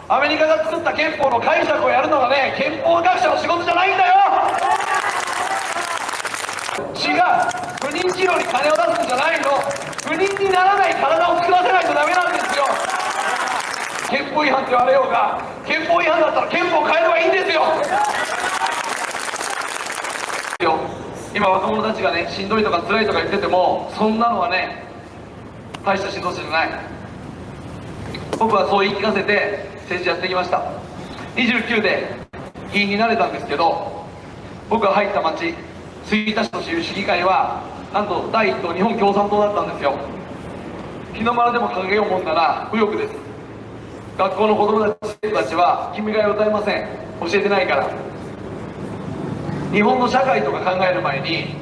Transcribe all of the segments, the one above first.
アメリカが作った憲法の解釈をやるのがね、憲法学者の仕事じゃないんだよ。違う、不妊治療に金を出すんじゃないの。不妊にならない体を作らせないとダメなんですよ。憲法違反って言われようが、憲法違反だったら憲法変えればいいんですよ。今若者たちがね、しんどいとか辛いとか言ってても、そんなのはね、大したしんどさじゃない。僕はそう言い聞かせて政治やってきました。29で議員になれたんですけど、僕が入った町吹田市の市議会はなんと第一党日本共産党だったんですよ。日の丸でも掲げようもんなら右翼です。学校の子供たちは君が代を歌えません、教えてないから。日本の社会とか考える前に、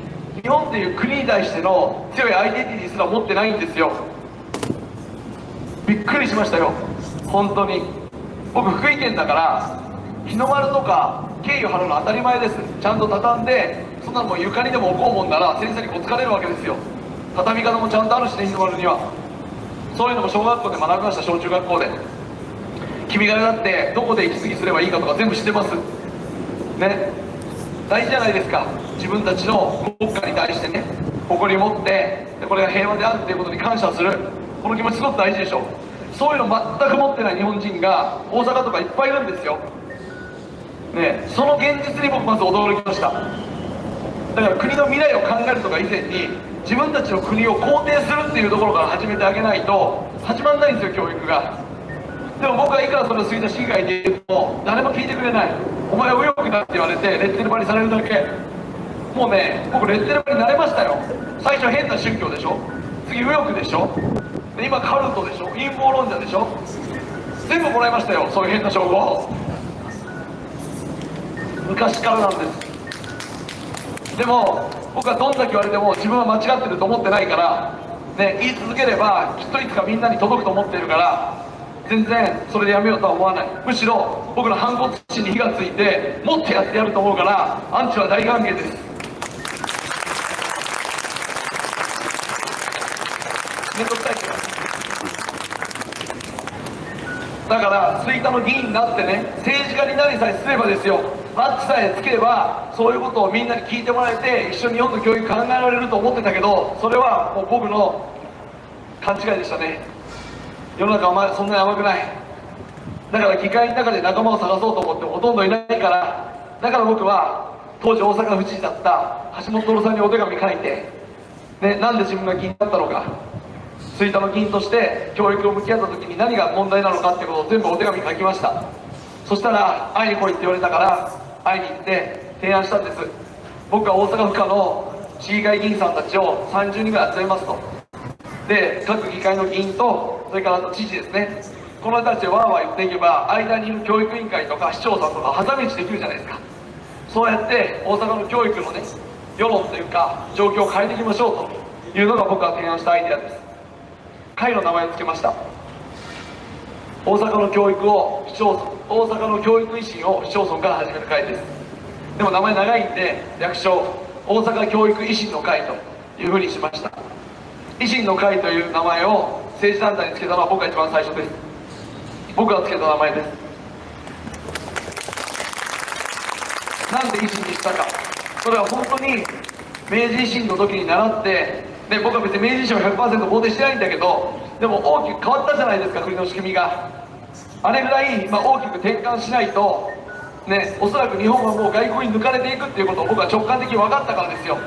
日本っていう国に対しての強いアイデンティティすら持ってないんですよ。びっくりしましたよ、本当に。僕福井県だから日の丸とか敬意を払うの当たり前です。ちゃんと畳んで、そんなのもう床にでも置こうもんなら先生にこつかれるわけですよ。畳み方もちゃんとあるしね、日の丸には。そういうのも小学校で学びました、小中学校で。君が代だってどこで息継ぎすればいいかとか全部知ってますね。大事じゃないですか、自分たちの国家に対してね、誇りを持って、これが平和であるっていうことに感謝する、この気持ちすごく大事でしょ。そういうの全く持ってない日本人が大阪とかいっぱいいるんですよ、ね。その現実に僕まず驚きました。だから国の未来を考えるとか以前に、自分たちの国を肯定するっていうところから始めてあげないと始まんないんですよ、教育が。でも僕はいくらそれを吹田市議会で言うと誰も聞いてくれない。お前は右翼だって言われてレッテル貼りされるだけ。もうね、僕レッテル貼りになれましたよ。最初変な宗教でしょ、次右翼でしょ、で今カルトでしょ、陰謀論者でしょ。全部もらいましたよ、そういう変な称号。昔からなんです。でも僕はどんだけ言われても自分は間違ってると思ってないから、ね、言い続ければきっといつかみんなに届くと思っているから、全然それでやめようとは思わない。むしろ僕の反骨心に火がついてもっとやってやると思うから、アンチは大歓迎です。面倒くさいけど、だから吹田の議員になってね、政治家になりさえすればですよ、マッチさえつければそういうことをみんなに聞いてもらえて、一緒に日本の教育考えられると思ってたけど、それはもう僕の勘違いでしたね。世の中はそんなに甘くない。だから議会の中で仲間を探そうと思ってもほとんどいないから、だから僕は当時大阪府知事だった橋本徹さんにお手紙書いて、ね、なんで自分が議員だったのか、吹田の議員として教育を向き合った時に何が問題なのかっていうことを全部お手紙に書きました。そしたら会いに来いって言われたから会いに行って提案したんです。僕は大阪府下の市議会議員さんたちを30人ぐらい集めますと。で、各議会の議員とそれからあと知事ですね、この人たちでワーワー言っていけば間にいる教育委員会とか市長さんとか挟み撃ちできるじゃないですか。そうやって大阪の教育のね、世論というか状況を変えていきましょうというのが僕が提案したアイデアです。会の名前を付けました。大阪の教育を市町村、大阪の教育維新を市町村から始める会です。でも名前長いんで略称大阪教育維新の会というふうにしました。維新の会という名前を政治団体につけたのは僕が一番最初です。僕がつけた名前です。なんで維新にしたか、それは本当に明治維新の時に習って、で僕は別に明治維新を 100% 肯定してないんだけど、でも大きく変わったじゃないですか、国の仕組みが。あれぐらい、大きく転換しないと、ね、おそらく日本はもう外国に抜かれていくっていうことを僕は直感的に分かったからですよ。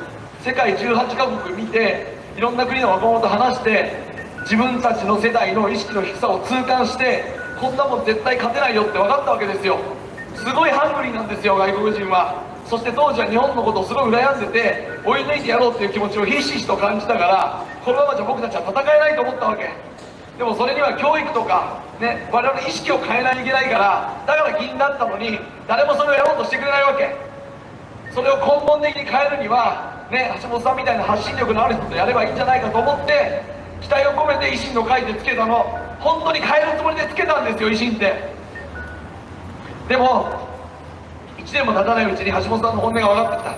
世界18カ国見て、いろんな国の若者と話して、自分たちの世代の意識の低さを痛感して、こんなもん絶対勝てないよって分かったわけですよ。すごいハングリーなんですよ、外国人は。そして当時は日本のことをすごい羨んでて、追い抜いてやろうっていう気持ちをひしひしと感じたから、このままじゃ僕たちは戦えないと思ったわけ。でもそれには教育とか、ね、我々の意識を変えないといけないから、だから議員だったのに誰もそれをやろうとしてくれないわけ。それを根本的に変えるには、ね、橋本さんみたいな発信力のある人とやればいいんじゃないかと思って、期待を込めて維新の会でつけたの。本当に変えるつもりでつけたんですよ、維新って。でも1年も経たないうちに橋本さんの本音が分かってきた。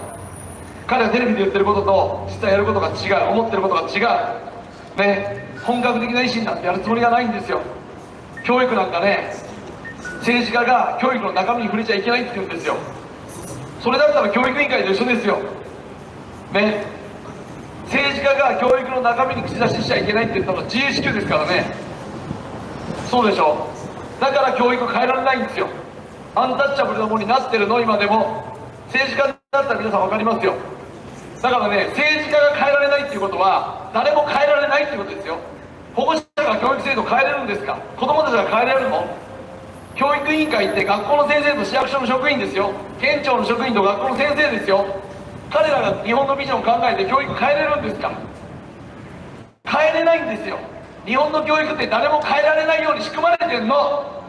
彼はテレビで言ってることと実際やることが違う、思ってることが違う、ね、本格的な維新なんてやるつもりがないんですよ。教育なんかね、政治家が教育の中身に触れちゃいけないって言うんですよ。それだったら教育委員会と一緒ですよね。政治家が教育の中身に口出ししちゃいけないって言ったのは自由支給ですからね。そうでしょ。だから教育変えられないんですよ。アンタッチャブルなものになってるの。今でも政治家だったら皆さん分かりますよ。だからね、政治家が変えられないっていうことは誰も変えられないっていうことですよ。保護者が教育制度変えれるんですか。子供たちが変えれるの。教育委員会って学校の先生と市役所の職員ですよ。県庁の職員と学校の先生ですよ。彼らが日本のビジョンを考えて教育変えれるんですか。変えれないんですよ。日本の教育って誰も変えられないように仕組まれてるの。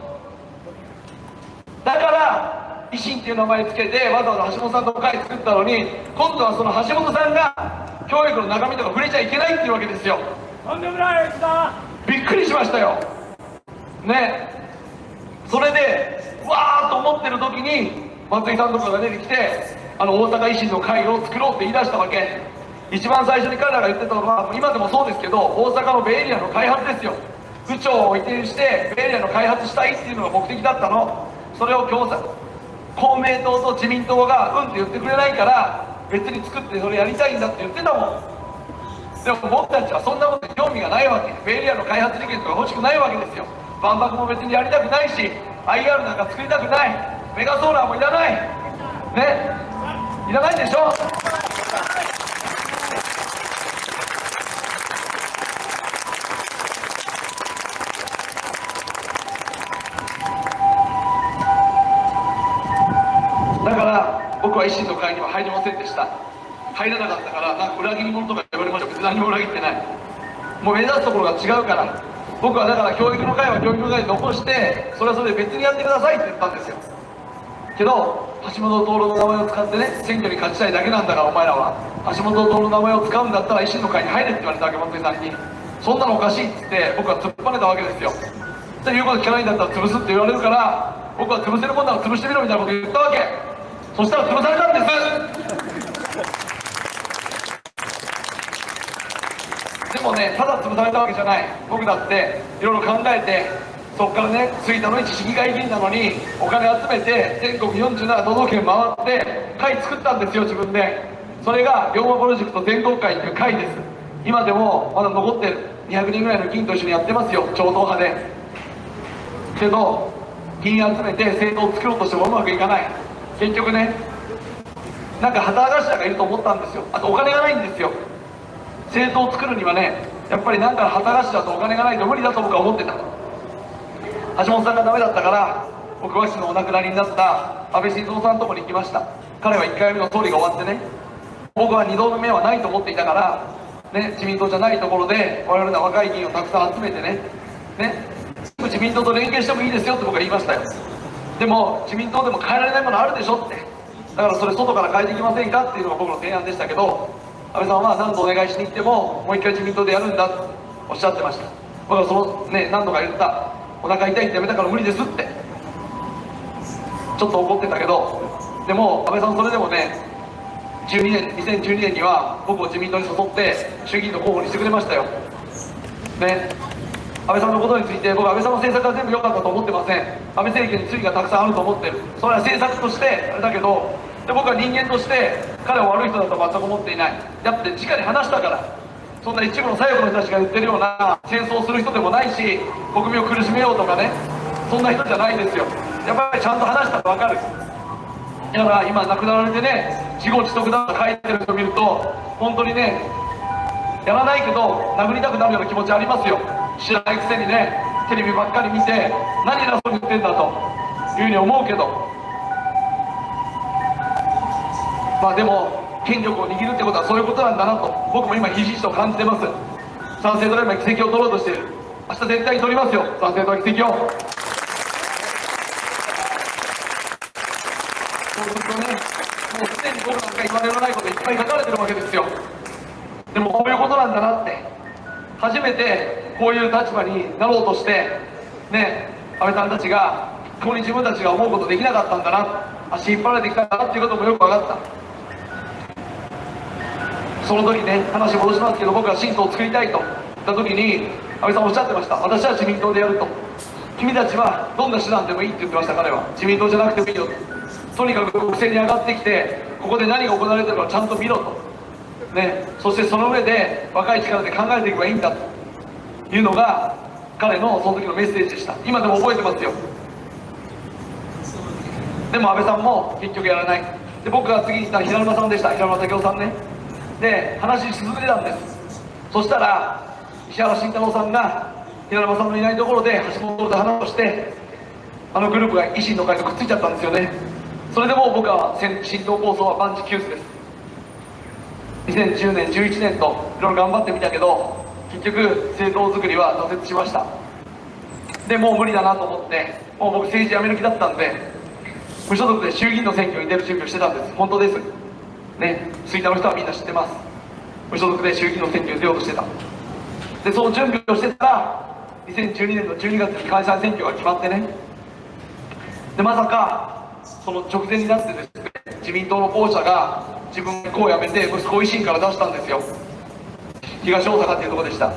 だから維新っていう名前つけてわざわざ橋本さんと会作ったのに、今度はその橋本さんが教育の中身とか触れちゃいけないっていうわけですよ。とんでもないびっくりしましたよね。それでわーっと思ってる時に松井さんとかが出てきて、大阪維新の会を作ろうって言い出したわけ。一番最初に彼らが言ってたのは、今でもそうですけど、大阪のベイエリアの開発ですよ。府庁を移転してベイエリアの開発したいっていうのが目的だったの。それを公明党と自民党がうんって言ってくれないから、別に作ってそれやりたいんだって言ってたもん。でも僕たちはそんなことに興味がないわけ。ベイエリアの開発事件とか欲しくないわけですよ。万博も別にやりたくないし、 IR なんか作りたくない、メガソーラーもいらないね、いらないでしょ。だから僕は維新の会には入りませんでした。入らなかったから、なんか裏切り者とか言われましたけど、何も裏切ってない。もう目指すところが違うから。僕はだから教育の会は教育の会で残して、それはそれで別にやってくださいって言ったんですよ。けど橋本徹の名前を使ってね、選挙に勝ちたいだけなんだから、お前らは橋本徹の名前を使うんだったら維新の会に入れって言われたわけ、松井さんに。そんなのおかしいって言って僕は突っぱねたわけですよ。ということ聞かないんだったら潰すって言われるから、僕は潰せるもんなら潰してみろみたいなこと言ったわけ。そしたら潰されたんです。でもね、ただ潰されたわけじゃない。僕だっていろいろ考えて、そこからね、吹田の一市議会議員なのにお金集めて全国47都道府県回って会作ったんですよ、自分で。それが龍馬プロジェクト全国会という会です。今でもまだ残ってる200人ぐらいの議員と一緒にやってますよ、超党派で。けど議員集めて政党を作ろうとしてもうまくいかない。結局ね、なんか旗頭がいると思ったんですよ。あとお金がないんですよ。政党を作るにはね、やっぱりなんか旗頭とお金がないと無理だと僕は思ってた。橋本さんがダメだったから、僕はお亡くなりになった安倍晋三さんのところに行きました。彼は1回目の総理が終わってね、僕は2度目はないと思っていたから、ね、自民党じゃないところで我々の若い議員をたくさん集めてね、自民党と連携してもいいですよって僕は言いましたよ。でも自民党でも変えられないものあるでしょって。だからそれ外から変えていきませんかっていうのが僕の提案でしたけど、安倍さんは何度お願いしに行ってももう一回自民党でやるんだっておっしゃってました。僕はそのね、何度か言った、お腹痛いってやめたから無理ですってちょっと怒ってたけど、でも安倍さんそれでもね、2012年には僕を自民党に誘って衆議院の候補にしてくれましたよね。安倍さんのことについて僕は安倍さんの政策は全部良かったと思ってません。安倍政権に罪がたくさんあると思ってる。それは政策としてあれだけど、で僕は人間として彼は悪い人だとは全く思っていない。だって直に話したから。そんな一部の左翼の人たちが言ってるような戦争をする人でもないし、国民を苦しめようとかね、そんな人じゃないですよ。やっぱりちゃんと話したら分かる。だから今亡くなられてね、自業自得だと書いてる人を見ると本当にね、やらないけど殴りたくなるような気持ちありますよ。知らないくせにね、テレビばっかり見て何偉そうに言ってんだというふうに思うけど、まあでも権力を握るってことはそういうことなんだなと僕も今ひしひしと感じてます。賛成ドライバー議席を取ろうとしている。明日絶対に取りますよ、賛成ドライバー議席を。そうするとね、もうすでに僕なんか言われないこといっぱい書かれてるわけですよ。でもこういうことなんだなって、初めてこういう立場になろうとしてね、安倍さんたちがここに自分たちが思うことできなかったんだな、足引っ張られてきたんだなっていうこともよく分かった。その時ね、話戻しますけど、僕は新党を作りたいと言った時に安倍さんおっしゃってました。私は自民党でやると。君たちはどんな手段でもいいって言ってました。彼は自民党じゃなくてもいいよ、とにかく国政に上がってきてここで何が行われてるかをちゃんと見ろと、ね、そしてその上で若い力で考えていけばいいんだというのが彼のその時のメッセージでした。今でも覚えてますよ。でも安倍さんも結局やらない。で僕が次にした平沼さんでした。平沼武夫さんね。で話し続けてたんです。そしたら石原慎太郎さんが平沼さんのいないところで橋本と話をして、あのグループが維新の会とくっついちゃったんですよね。それでもう僕は新党構想は万事休すです。2010年11年といろいろ頑張ってみたけど結局政党作りは挫折しました。でもう無理だなと思って、もう僕政治辞める気だったんで無所属で衆議院の選挙に出る準備をしてたんです。本当ですね。吹田の人はみんな知ってます。無所属で衆議院の選挙に出ようとしてた。でその準備をしてたら2012年の12月に解散選挙が決まってね。でまさかその直前になってですね、自民党の候補者が自分の子を辞めて息子を維新から出したんですよ。東大阪っていうところでした。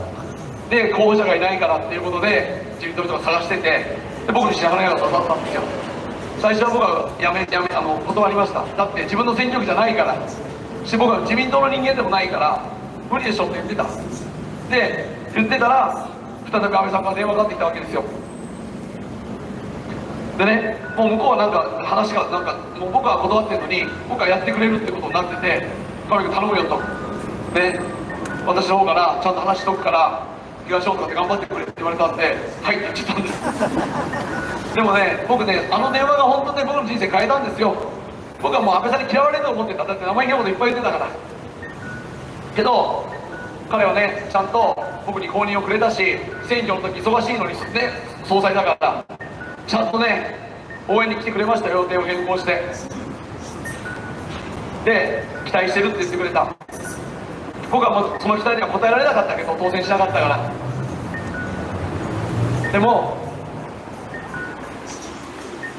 で候補者がいないからっていうことで自民党の人が探してて、で僕に白羽が刺さったんですよ。最初は僕は断りました。だって自分の選挙区じゃないから、して僕は自民党の人間でもないから無理でしょって言ってた。で言ってたら再び安倍さんから電話かかってきたわけですよ。でね、もう向こうはなんか話がなんかもう僕は断ってるのに僕はやってくれるってことになってて、彼が頼むよと、ね、私の方からちゃんと話しとくから東大阪で頑張ってくれって言われたんではいって言っちゃったんですでもね、僕ね、あの電話が本当に僕の人生変えたんですよ。僕はもう安倍さんに嫌われると思ってた。だって生意気なこといっぱい言ってたから。けど彼はね、ちゃんと僕に公認をくれたし、選挙の時忙しいのにね、総裁だからちゃんとね応援に来てくれましたよ。予定を変更してで期待してるって言ってくれた。僕はもうその期待には応えられなかったけど当選しなかったから。でも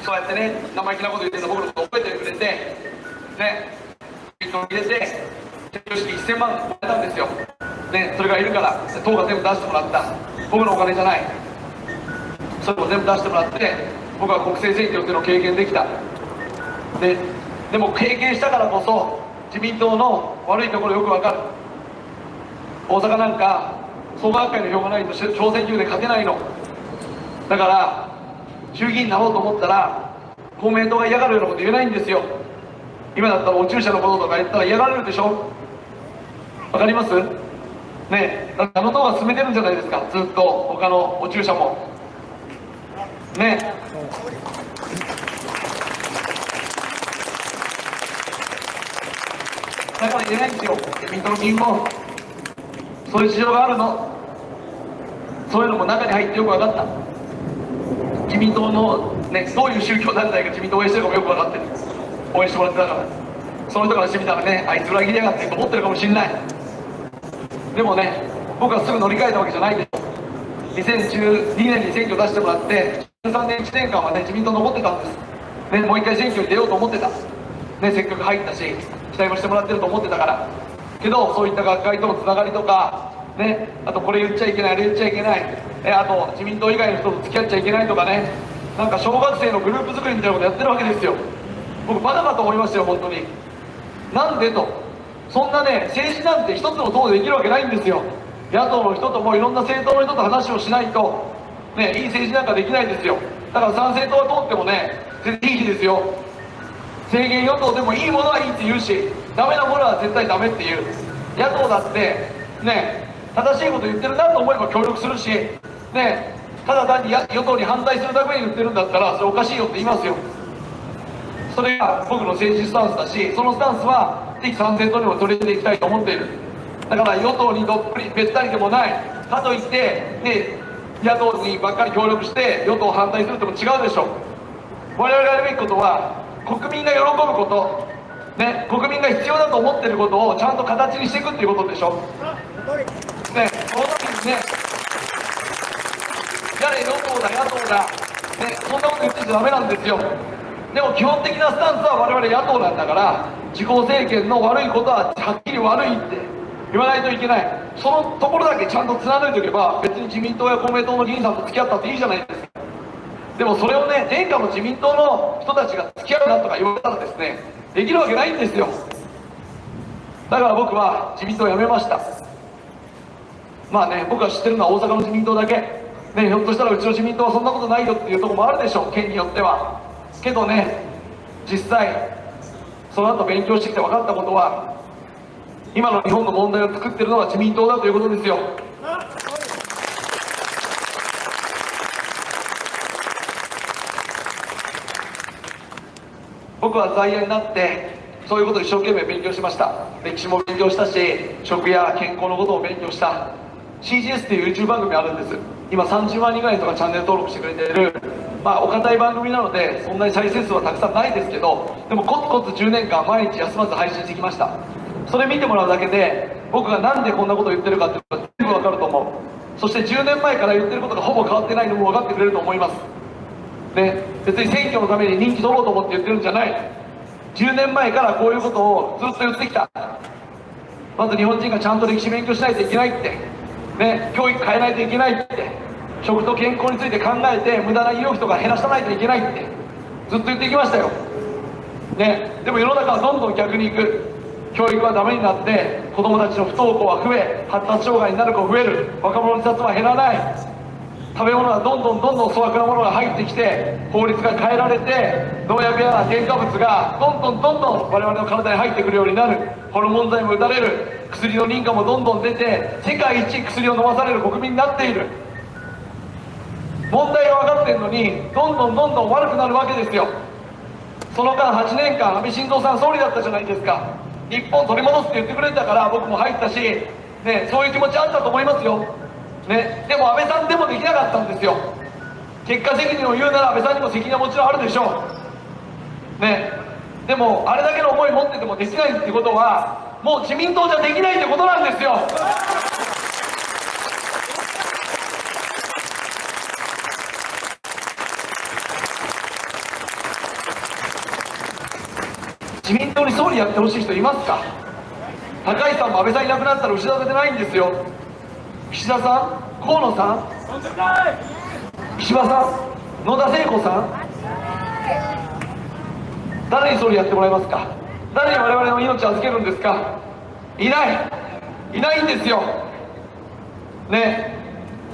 そうやってね生意気なこと言ってた僕のことを覚えてくれてね、入れて結局式1000万もらえたんですよ、ね、それがいるから党が全部出してもらった。僕のお金じゃない。それも全部出してもらって僕は国政選挙っていうのを経験できた。でも経験したからこそ自民党の悪いところよくわかる。大阪なんか創価学会の票がないと小選挙で勝てないのだから、衆議院になろうと思ったら公明党が嫌がるようなこと言えないんですよ。今だったらお注射のこととか言ったら嫌がられるでしょ。わかりますね。だってあの党が進めてるんじゃないですか、ずっと他のお注射もね。だから言えないんですよ。自民党の議員もそういう事情があるの。そういうのも中に入ってよく分かった。自民党のね、どういう宗教団体が自民党を応援してるかもよく分かってる。応援してもらってたから、その人からしてみたらね、あいつ裏切りやがってと思ってるかもしれない。でもね、僕はすぐ乗り換えたわけじゃないでしょ。2012年に選挙出してもらって13年1年間はね自民党残ってたんです、ね、もう一回選挙に出ようと思ってた、ね、せっかく入ったし期待もしてもらってると思ってたから。けどそういった学会とのつながりとか、ね、あとこれ言っちゃいけないあれ言っちゃいけない、あと自民党以外の人と付き合っちゃいけないとかね、なんか小学生のグループ作りみたいなことやってるわけですよ。僕バカかと思いましたよ本当に。なんでと、そんなね政治なんて一つの党でできるわけないんですよ。野党の人ともいろんな政党の人と話をしないと、ね、いい政治なんかできないんですよ。だから参政党は通ってもね全然いいですよ。政権与党でもいいものはいいって言うしダメなものは絶対ダメっていう。野党だってね正しいこと言ってるなと思えば協力するし、ね、ただ単に与党に反対するために言ってるんだったらそれおかしいよって言いますよ。それが僕の政治スタンスだし、そのスタンスは敵参政党にも取り入れていきたいと思っている。だから与党にどっぷりべったりでもないかといって、ね、野党にばっかり協力して与党を反対するっても違うでしょ。我々がやるべきことは国民が喜ぶこと、ね、国民が必要だと思っていることをちゃんと形にしていくっていうことでしょ。ね、その時にね誰与党だ野党だ、ね、そんなこと言ってちゃダメなんですよ。でも基本的なスタンスは我々野党なんだから、自公政権の悪いことははっきり悪いって言わないといけない。そのところだけちゃんと貫いておけば別に自民党や公明党の議員さんと付き合ったっていいじゃないですか。でもそれをね、天下の自民党の人たちが付き合うなとか言われたらですね、できるわけないんですよ。だから僕は自民党を辞めました。まあね、僕が知ってるのは大阪の自民党だけ、ね、ひょっとしたらうちの自民党はそんなことないよっていうところもあるでしょう、県によっては。けどね、実際その後勉強してきて分かったことは、今の日本の問題を作ってるのは自民党だということですよ。僕は在野になってそういうことを一生懸命勉強しました。歴史も勉強したし、食や健康のことを勉強した。 CGS っていう YouTube 番組あるんです。今30万人ぐらいとかチャンネル登録してくれている、お堅い番組なのでそんなに再生数はたくさんないですけど、でもコツコツ10年間毎日休まず配信してきました。それ見てもらうだけで僕がなんでこんなことを言ってるかっていうのが全部わかると思う。そして10年前から言ってることがほぼ変わってないのも分かってくれると思いますね。別に選挙のために人気取ろうと思って言ってるんじゃない。10年前からこういうことをずっと言ってきた。まず日本人がちゃんと歴史勉強しないといけないってね、教育変えないといけないって、食と健康について考えて無駄な医療費とか減らさないといけないってずっと言ってきましたよ、ね、でも世の中はどんどん逆に行く。教育はダメになって子供たちの不登校は増え、発達障害になる子増える、若者の自殺は減らない、食べ物はどんどん粗悪なものが入ってきて、法律が変えられて農薬や添加物がどんどん我々の体に入ってくるようになる。ホルモン剤も打たれる、薬の認可もどんどん出て世界一薬を飲まされる国民になっている。問題が分かっているのにどんどん悪くなるわけですよ。その間8年間安倍晋三さん総理だったじゃないですか。日本取り戻すって言ってくれたから僕も入ったし、ね、そういう気持ちあったと思いますよ、ね、でも安倍さんでもできなかったんですよ。結果責任を言うなら安倍さんにも責任はもちろんあるでしょう、ね、でもあれだけの思い持っててもできないってことはもう自民党じゃできないってことなんですよ。自民党に総理やってほしい人いますか。高市さんも安倍さんいなくなったら後ろ盾ないんですよ。岸田さん、河野さん、石破さん、野田聖子さん、誰に総理やってもらえますか。誰に我々の命を預けるんですか。いないんですよね。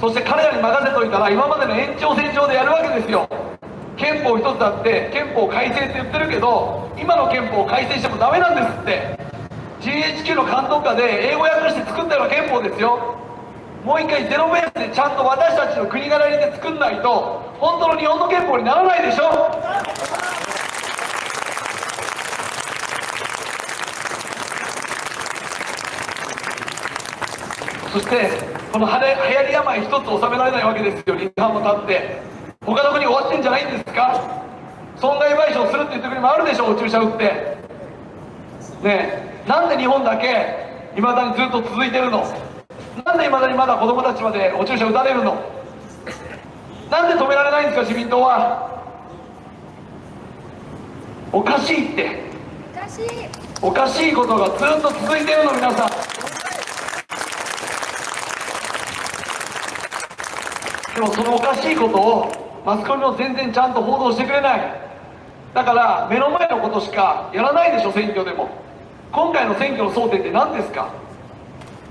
そして彼らに任せといたら今までの延長線上でやるわけですよ。憲法一つだって憲法改正って言ってるけど、今の憲法を改正してもダメなんですって。 GHQ の監督下で英語訳して作ったような憲法ですよ。もう一回ゼロベースでちゃんと私たちの国柄入れて作んないと本当の日本の憲法にならないでしょ。そしてこの流行り病一つ収められないわけですよ。日本も経って他の国終わってんじゃないんですか。損害賠償するって言ってる国もあるでしょ、お注射打ってね。え、なんで日本だけいまだにずっと続いてるの。なんでいまだにまだ子供たちまでお注射打たれるの。なんで止められないんですか、自民党は。おかしいって、おかしいことがずっと続いてるの。皆さんでもそのおかしいことをマスコミも全然ちゃんと報道してくれない。だから目の前のことしかやらないでしょ。選挙でも今回の選挙の争点って何ですか。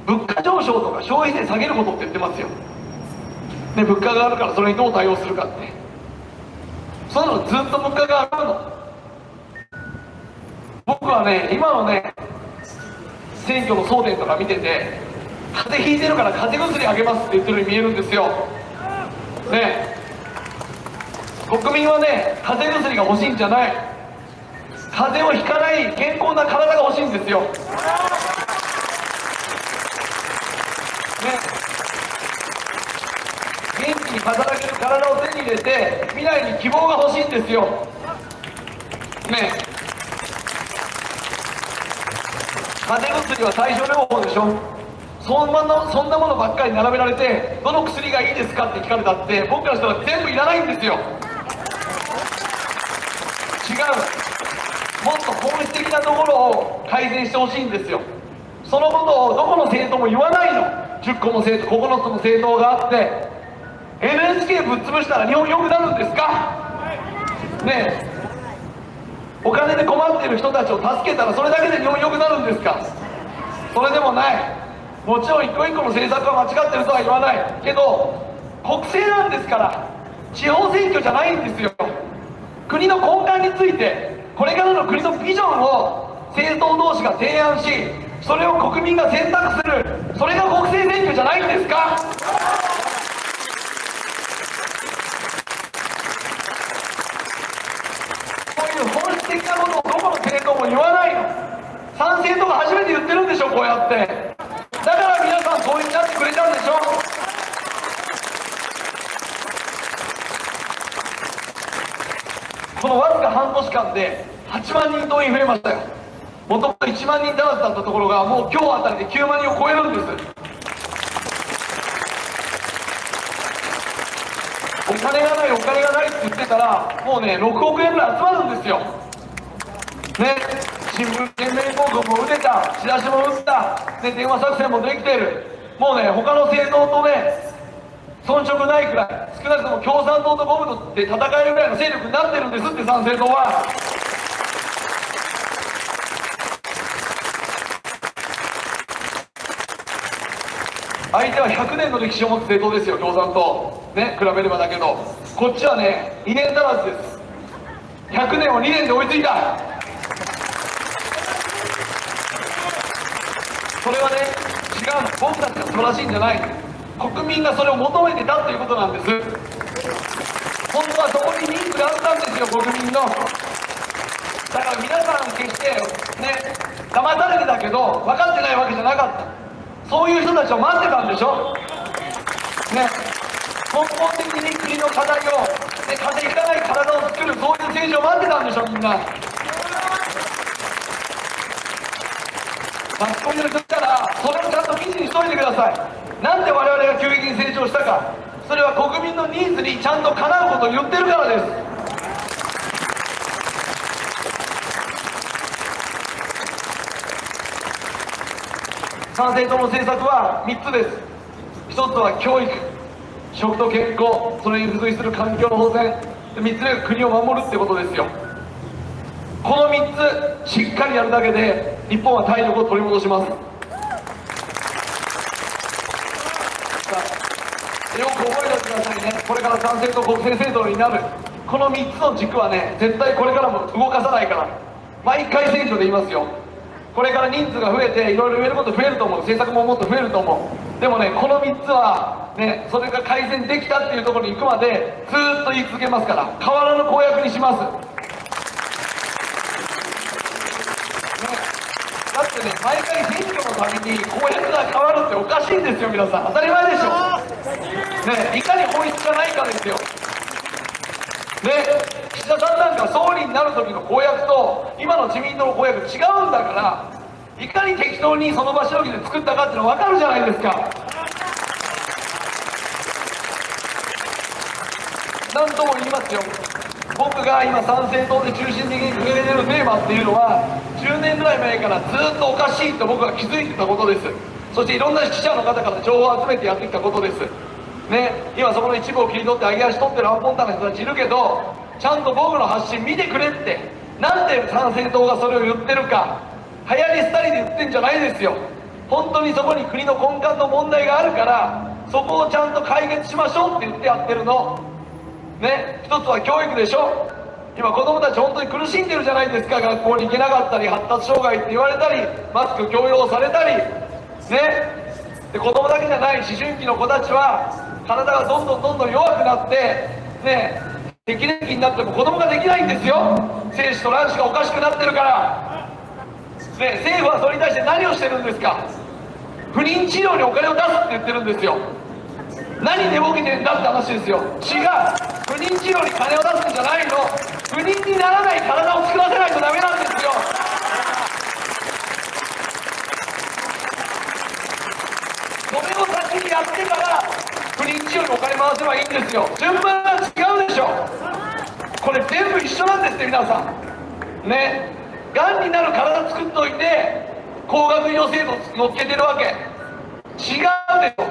物価上昇とか消費税下げることって言ってますよ、ね、物価が上がるからそれにどう対応するかって。そんなのずっと物価が上がるの。僕はね、今のね選挙の争点とか見てて、風邪ひいてるから風邪薬あげますって言ってるように見えるんですよね。国民はね、風邪薬が欲しいんじゃない、風邪をひかない健康な体が欲しいんですよ、ね、元気に働ける体を手に入れて未来に希望が欲しいんですよね。風邪薬は対症療法でしょ。そんなものばっかり並べられて、どの薬がいいですかって聞かれたって僕らの人は全部いらないんですよ。違う、もっと本質的なところを改善してほしいんですよ。そのことをどこの政党も言わないの。10個も政党、9つも政党があって NHK ぶっ潰したら日本良くなるんですかねえ、お金で困っている人たちを助けたらそれだけで日本良くなるんですか？それでもない。もちろん一個一個の政策は間違ってるとは言わないけど、国政なんですから、地方選挙じゃないんですよ。国の根幹について、これからの国のビジョンを政党同士が提案し、それを国民が選択する、それが国政選挙じゃないんですか？そういう本質的なことをどこの政党も言わないの。参政党が初めて言ってるんでしょ、こうやって。だから皆さんそうになってくれたんでしょ。このわずか半年間で8万人動員増えましたよ。もともと1万人足らずだったところが、もう今日あたりで9万人を超えるんです。お金がないお金がないって言ってたら、もうね、6億円ぐらい集まるんですよね。新聞懸命広告も打てた、チラシも打った、ね、電話作戦もできている。もうね、他の政党とね遜色ないくらい、少なくとも共産党とゴムで戦えるぐらいの勢力になってるんですって、参政党は。相手は100年の歴史を持つ政党ですよ、共産党ね、比べればだけど、こっちはね2年足らずです。100年を2年で追いついた。それはね、違う、僕たちが素晴らしいんじゃない、国民がそれを求めてたということなんです。本当はそこにニーズがあったんですよ、国民の。だから皆さん決してね、騙されてたけど分かってないわけじゃなかった。そういう人たちを待ってたんでしょね。根本的に国の課題を、ね、風邪ひかない体を作る、そういう政治を待ってたんでしょ、みんな。マスコミの人ったら、それをちゃんと記事にしといてください。なんで我々が急激に成長したか、それは国民のニーズにちゃんとかなうことを言ってるからです。参政党の政策は3つです。1つは教育、食と健康、それに付随する環境の保全、3つ目が国を守るってことですよ。この3つしっかりやるだけで日本は体力を取り戻します。よく覚えておいてくださいね。これから参政党国政政党になるこの3つの軸はね、絶対これからも動かさないから。毎回選挙で言いますよ。これから人数が増えていろいろ言えること増えると思う、政策ももっと増えると思う。でもね、この3つはね、それが改善できたっていうところに行くまでずっと言い続けますから、変わらぬ公約にします、ね、だってね、毎回選挙のたびに公約が変わるっておかしいんですよ、皆さん。当たり前でしょ、ね、いかに法律がないかですよ。ね、岸田さんなんか総理になる時の公約と今の自民党の公約違うんだから、いかに適当にその場しのぎで作ったかっていうの分かるじゃないですか。何とも言いますよ。僕が今参政党で中心的に掲げてるテーマっていうのは、10年ぐらい前からずっとおかしいと僕は気づいてたことです。そしていろんな記者の方から情報を集めてやってきたことですね。今そこの一部を切り取って揚げ足取ってるアンポンタンな人たちいるけど、ちゃんと僕の発信見てくれって。なんで参政党がそれを言ってるか、流行り廃りで言ってんじゃないですよ。本当にそこに国の根幹の問題があるから、そこをちゃんと解決しましょうって言ってやってるのね。一つは教育でしょ。今子供たち本当に苦しんでるじゃないですか。学校に行けなかったり、発達障害って言われたり、マスク強要されたりね。で、子供だけじゃない、思春期の子たちは体がどんどん弱くなってね、適齢期になっても子供ができないんですよ。精子と卵子がおかしくなってるからね。政府はそれに対して何をしてるんですか。不妊治療にお金を出すって言ってるんですよ。何寝ぼけてんだって話ですよ。違う、不妊治療に金を出すんじゃないの。不妊にならない体を作らせないとダメなんですよ。それを先にやってから不妊治療にお金回せばいいんですよ。順番が違うでしょ。これ全部一緒なんですって皆さんね。がんになる体作っといて高額医療制度乗っけてるわけ違うでしょ。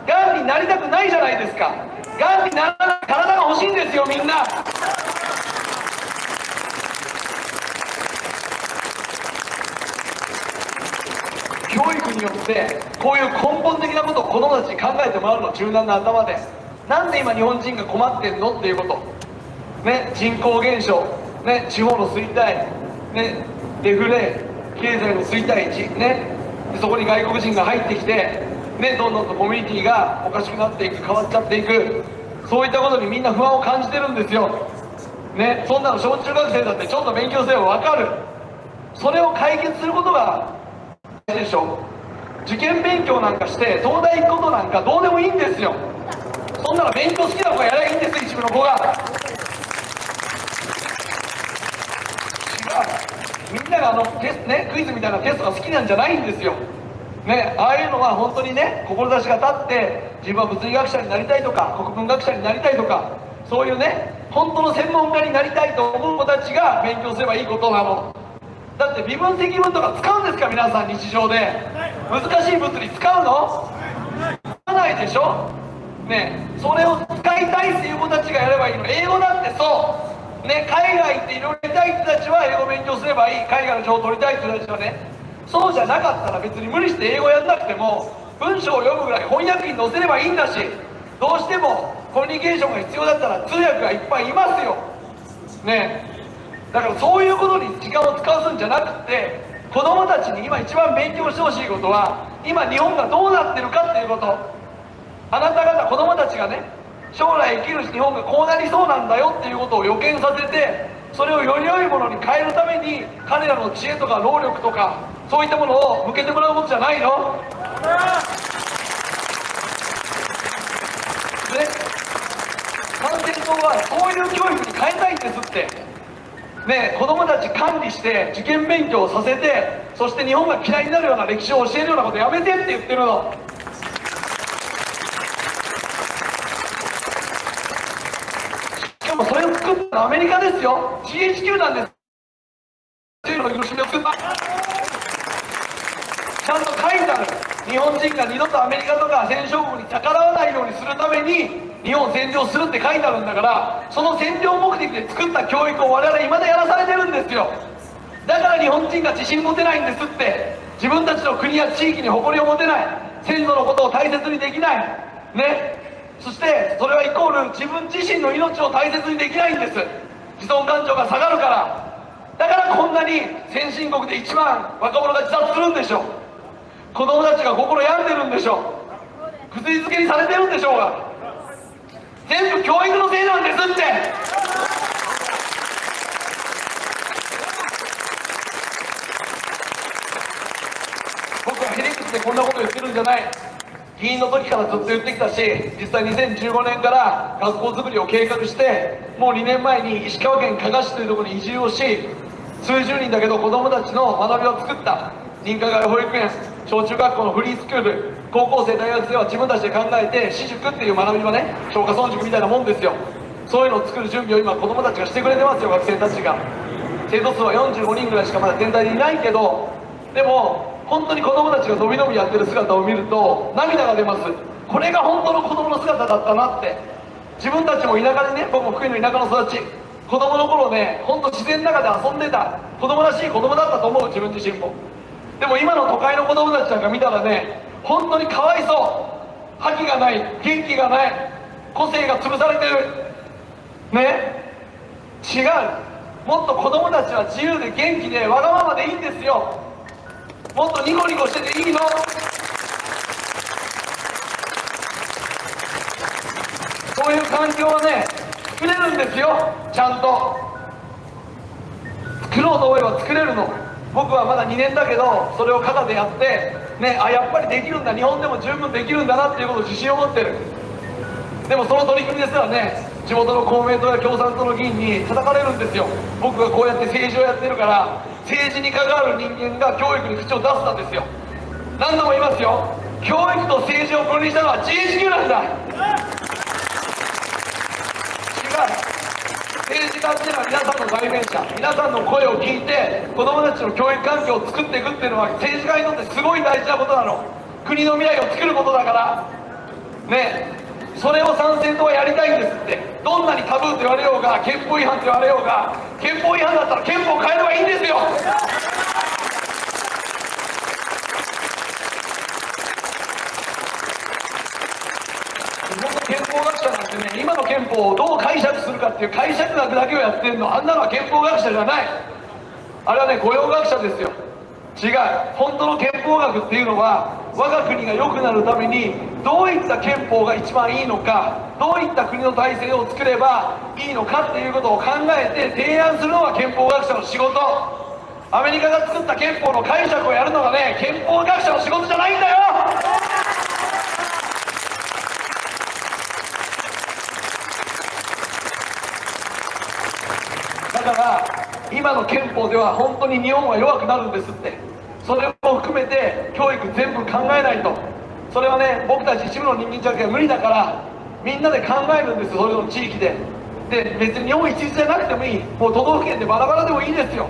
がんになりたくないじゃないですか。がんにならない体が欲しいんですよ、みんな。教育によってこういう根本的なことを子供たちに考えてもらうの、柔軟な頭で。なんで今日本人が困ってんのっていうこと、ね、人口減少、ね、地方の衰退、ね、デフレ、経済の衰退地、ね、でそこに外国人が入ってきて、ね、どんどんとコミュニティがおかしくなっていく、変わっちゃっていく、そういったことにみんな不安を感じてるんですよ、ね、そんなの小中学生だってちょっと勉強すれば分かる。それを解決することが大事でしょ。受験勉強なんかして東大行くことなんかどうでもいいんですよ。そんなの勉強好きな子がやればいいんです、一部の子が。違う、みんながクイズみたいなテストが好きなんじゃないんですよ、ね、ああいうのは本当にね、志が立って自分は物理学者になりたいとか国文学者になりたいとか、そういうね、本当の専門家になりたいと思う子たちが勉強すればいいことなの。だって微分積分とか使うんですか、皆さん日常で。難しい物理使うの？使わないでしょ、ね、それを使いたいっていう子たちがやればいいの。英語だってそう、ね、海外行っていろいろやりたい人たちは英語勉強すればいい、海外の情報を取りたい人たちはね。そうじゃなかったら別に無理して英語やんなくても文章を読むぐらい翻訳機に載せればいいんだし、どうしてもコミュニケーションが必要だったら通訳がいっぱいいますよ、ね、だからそういうことに時間を使わすんじゃなくて、子供たちに今一番勉強してほしいことは、今日本がどうなってるかっていうこと。あなた方子供たちがね、将来生きる日本がこうなりそうなんだよっていうことを予見させて、それをより良いものに変えるために彼らの知恵とか労力とかそういったものを向けてもらうことじゃないの？で、参政党はそういう教育に変えたいんですって。ね、子供たち管理して受験勉強をさせて、そして日本が嫌いになるような歴史を教えるようなことやめてって言ってるの。しかもそれを作ったのはアメリカですよ。 GHQ なんです。の広島を作った、ちゃんと書いてある。日本人が二度とアメリカとか戦勝国に逆らわないようにするために日本を占領するって書いてあるんだから、その占領目的で作った教育を我々未だやらされてるんですよ。だから日本人が自信持てないんですって。自分たちの国や地域に誇りを持てない、先祖のことを大切にできないね、そしてそれはイコール自分自身の命を大切にできないんです。自尊感情が下がるから。だからこんなに先進国で一番若者が自殺するんでしょ。子供たちが心病んでるんでしょ。薬漬けにされてるんでしょうが、全部教育のせいなんですって。僕はヘリクスでこんなこと言ってるんじゃない。議員の時からずっと言ってきたし、実際2015年から学校づくりを計画して、もう2年前に石川県加賀市というところに移住をし、数十人だけど子供たちの学びを作った認可外保育園、小中学校のフリースクール、高校生大学生は自分たちで考えて私塾っていう学びはね、松下村塾みたいなもんですよ。そういうのを作る準備を今子供たちがしてくれてますよ。学生たちが。生徒数は45人ぐらいしかまだ全体でいないけど、でも本当に子供たちがのびのびやってる姿を見ると涙が出ます。これが本当の子供の姿だったなって。自分たちも田舎でね、僕も福井の田舎の育ち、子供の頃ね、本当自然の中で遊んでた子供らしい子供だったと思う、自分自身も。でも今の都会の子供たちなんか見たらね、本当にかわいそう。覇気がない、元気がない、個性が潰されてるね。違う。もっと子供たちは自由で元気でわがままでいいんですよ。もっとニコニコしてていいの。そういう環境はね、作れるんですよ。ちゃんと作ろうと思えば作れるの。僕はまだ2年だけど、それを肩でやってね、あ、やっぱりできるんだ、日本でも十分できるんだなっていうことを自信を持ってる。でもその取り組みですらね、地元の公明党や共産党の議員に叩かれるんですよ。僕がこうやって政治をやってるから、政治に関わる人間が教育に口を出すんですよ。何度も言いますよ、教育と政治を分離したのは GHQ なんだ。政治家っていうのは皆さんの代弁者、皆さんの声を聞いて子どもたちの教育環境を作っていくっていうのは政治家にとってすごい大事なことなの。国の未来を作ることだからね。それを参政党はやりたいんですって。どんなにタブーと言われようが憲法違反と言われようが、憲法違反だったら憲法を変えればいいんですよ。元憲法学者なんてね、今の憲法をどう解釈するかっていう解釈学だけをやってるの。あんなのは憲法学者じゃない。あれはね、御用学者ですよ。違う。本当の憲法学っていうのは、我が国が良くなるためにどういった憲法が一番いいのか、どういった国の体制を作ればいいのかっていうことを考えて提案するのが憲法学者の仕事。アメリカが作った憲法の解釈をやるのがね、憲法学者の仕事じゃないんだよ。だから今の憲法では本当に日本は弱くなるんですって。それも含めて教育全部考えないと。それはね、僕たち一部の人間じゃ無理だから、みんなで考えるんです。それぞれの地域で。で、別に日本一律じゃなくてもいい。もう都道府県でバラバラでもいいですよ。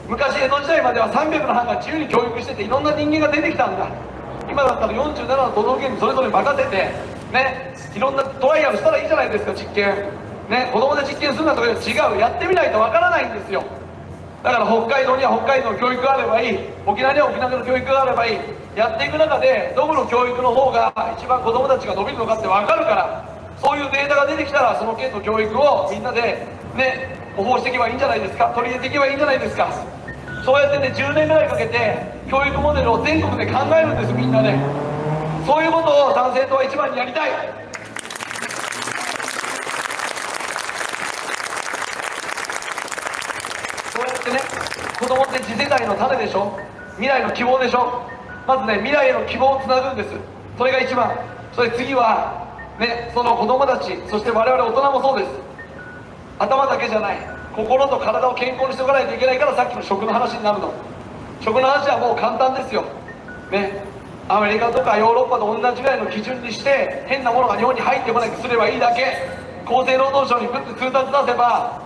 昔江戸時代までは300の藩が自由に教育してて、いろんな人間が出てきたんだ。今だったら47の都道府県にそれぞれ任せてね、いろんなトライアルしたらいいじゃないですか。実験ね、子供で実験するなとか違う。やってみないとわからないんですよ。だから北海道には北海道の教育があればいい、沖縄には沖縄の教育があればいい。やっていく中でどこの教育の方が一番子供たちが伸びるのかって分かるから、そういうデータが出てきたらその県の教育をみんなでね、模倣していけばいいんじゃないですか。取り入れていけばいいんじゃないですか。そうやってね、10年ぐらいかけて教育モデルを全国で考えるんです。みんなで。そういうことを参政党は一番にやりたい。そうやってね、子供って次世代の種でしょ。未来の希望でしょ。まずね、未来への希望をつなぐんです。それが一番。それ次はね、その子供たち、そして我々大人もそうです。頭だけじゃない、心と体を健康にしておかないといけないから、さっきの食の話になるの。食の話はもう簡単ですよね。アメリカとかヨーロッパと同じぐらいの基準にして、変なものが日本に入ってこないとすればいいだけ。厚生労働省にプッて通達出せば